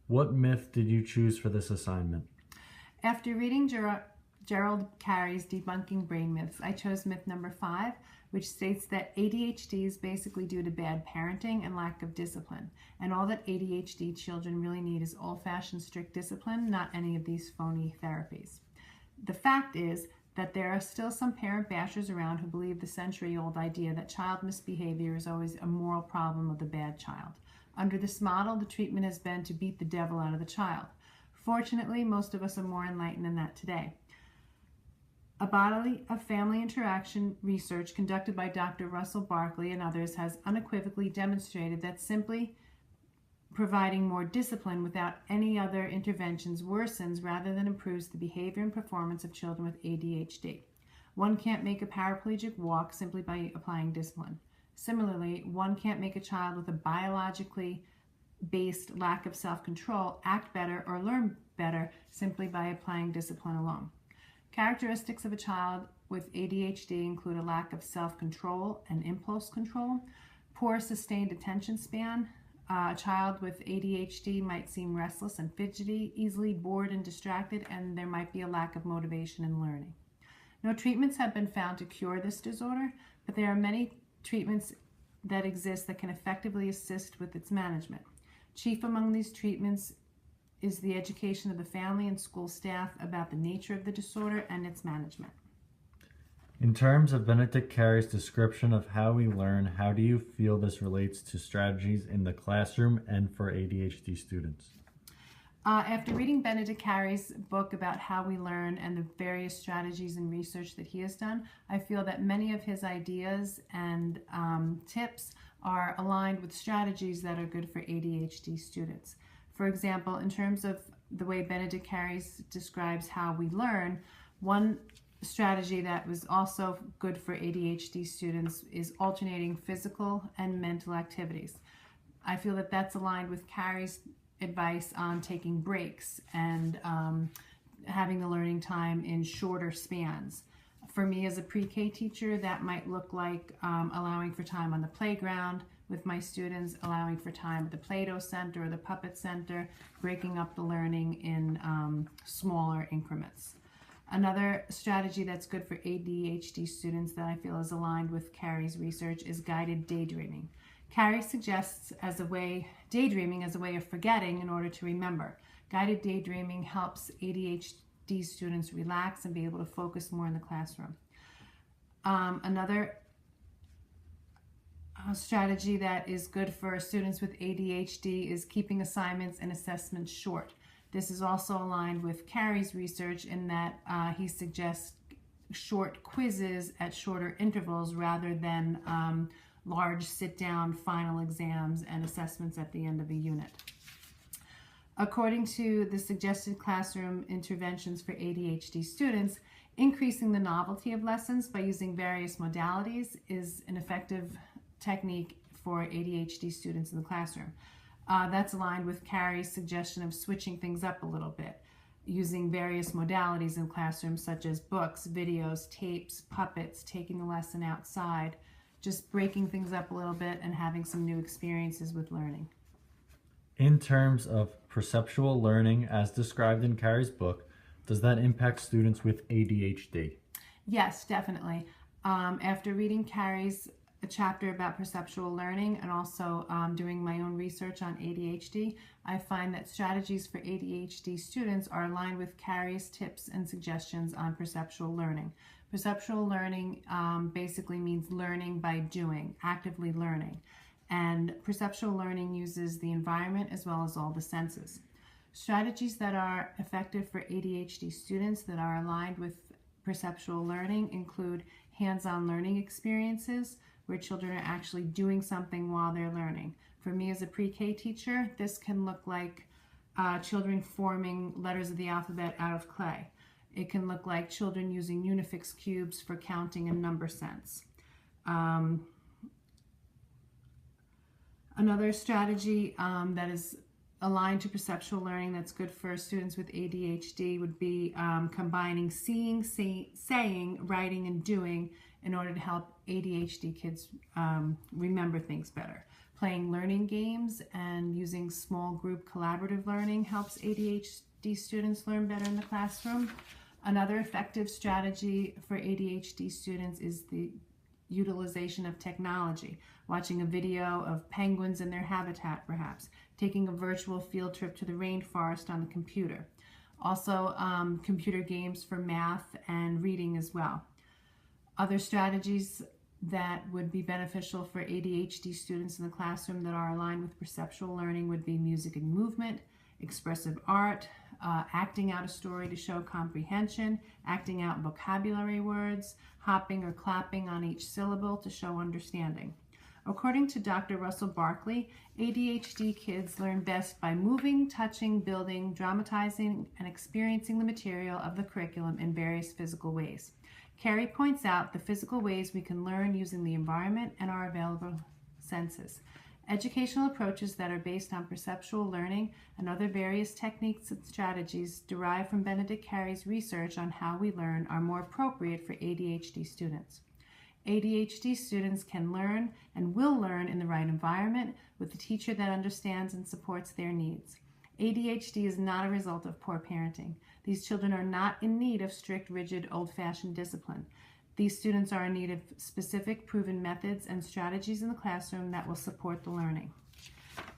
What myth did you choose for this assignment? After reading Gerald Carey's Debunking Brain Myths, I chose myth number 5, which states that ADHD is basically due to bad parenting and lack of discipline. And all that ADHD children really need is old-fashioned strict discipline, not any of these phony therapies. The fact is that there are still some parent bashers around who believe the century-old idea that child misbehavior is always a moral problem of the bad child. Under this model, the treatment has been to beat the devil out of the child. Fortunately, most of us are more enlightened than that today. A bodily of family interaction research conducted by Dr. Russell Barkley and others has unequivocally demonstrated that simply providing more discipline without any other interventions worsens rather than improves the behavior and performance of children with ADHD. One can't make a paraplegic walk simply by applying discipline. Similarly, one can't make a child with a biologically based lack of self-control act better or learn better simply by applying discipline alone. Characteristics of a child with ADHD include a lack of self-control and impulse control, poor sustained attention span. A child with ADHD might seem restless and fidgety, easily bored and distracted, and there might be a lack of motivation in learning. No treatments have been found to cure this disorder, but there are many treatments that exist that can effectively assist with its management. Chief among these treatments is the education of the family and school staff about the nature of the disorder and its management. In terms of Benedict Carey's description of how we learn, how do you feel this relates to strategies in the classroom and for ADHD students? After reading Benedict Carey's book about how we learn and the various strategies and research that he has done, I feel that many of his ideas and tips are aligned with strategies that are good for ADHD students. For example, in terms of the way Benedict Carey describes how we learn, one strategy that was also good for ADHD students is alternating physical and mental activities. I feel that that's aligned with Carey's advice on taking breaks and having the learning time in shorter spans. For me as a pre-K teacher, that might look like allowing for time on the playground with my students, allowing for time at the Play-Doh Center or the Puppet Center, breaking up the learning in smaller increments. Another strategy that's good for ADHD students that I feel is aligned with Carey's research is guided daydreaming. Carey suggests daydreaming as a way of forgetting in order to remember. Guided daydreaming helps ADHD students relax and be able to focus more in the classroom. Another strategy that is good for students with ADHD is keeping assignments and assessments short. This is also aligned with Carey's research in that he suggests short quizzes at shorter intervals rather than large sit-down final exams and assessments at the end of a unit. According to the suggested classroom interventions for ADHD students, increasing the novelty of lessons by using various modalities is an effective technique for ADHD students in the classroom. That's aligned with Carey's suggestion of switching things up a little bit, using various modalities in classrooms such as books, videos, tapes, puppets, taking a lesson outside, just breaking things up a little bit and having some new experiences with learning. In terms of perceptual learning, as described in Carey's book, does that impact students with ADHD? Yes, definitely. After reading Carey's chapter about perceptual learning and also doing my own research on ADHD, I find that strategies for ADHD students are aligned with Carey's tips and suggestions on perceptual learning. Perceptual learning basically means learning by doing, actively learning. And perceptual learning uses the environment as well as all the senses. Strategies that are effective for ADHD students that are aligned with perceptual learning include hands-on learning experiences where children are actually doing something while they're learning. For me as a pre-K teacher, this can look like children forming letters of the alphabet out of clay. It can look like children using Unifix cubes for counting and number sense. Another strategy that is aligned to perceptual learning that's good for students with ADHD would be combining seeing, saying, writing, and doing in order to help ADHD kids remember things better. Playing learning games and using small group collaborative learning helps ADHD students learn better in the classroom. Another effective strategy for ADHD students is the utilization of technology, watching a video of penguins in their habitat perhaps, taking a virtual field trip to the rainforest on the computer. Also, computer games for math and reading as well. Other strategies that would be beneficial for ADHD students in the classroom that are aligned with perceptual learning would be music and movement, expressive art, acting out a story to show comprehension, acting out vocabulary words, hopping or clapping on each syllable to show understanding. According to Dr. Russell Barkley, ADHD kids learn best by moving, touching, building, dramatizing, and experiencing the material of the curriculum in various physical ways. Carrie points out the physical ways we can learn using the environment and our available senses. Educational approaches that are based on perceptual learning and other various techniques and strategies derived from Benedict Carey's research on how we learn are more appropriate for ADHD students. ADHD students can learn and will learn in the right environment with a teacher that understands and supports their needs. ADHD is not a result of poor parenting. These children are not in need of strict, rigid, old-fashioned discipline. These students are in need of specific, proven methods and strategies in the classroom that will support the learning.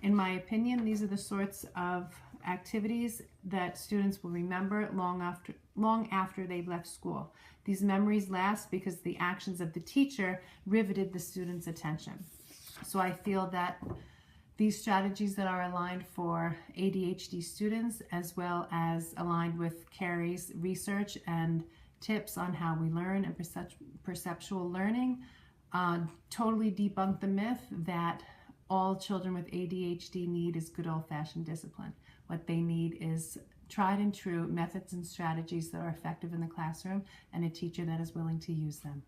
In my opinion, these are the sorts of activities that students will remember long after they've left school. These memories last because the actions of the teacher riveted the student's attention. So I feel that these strategies that are aligned for ADHD students, as well as aligned with Carey's research and tips on how we learn and perceptual learning, totally debunk the myth that all children with ADHD need is good old-fashioned discipline. What they need is tried and true methods and strategies that are effective in the classroom and a teacher that is willing to use them.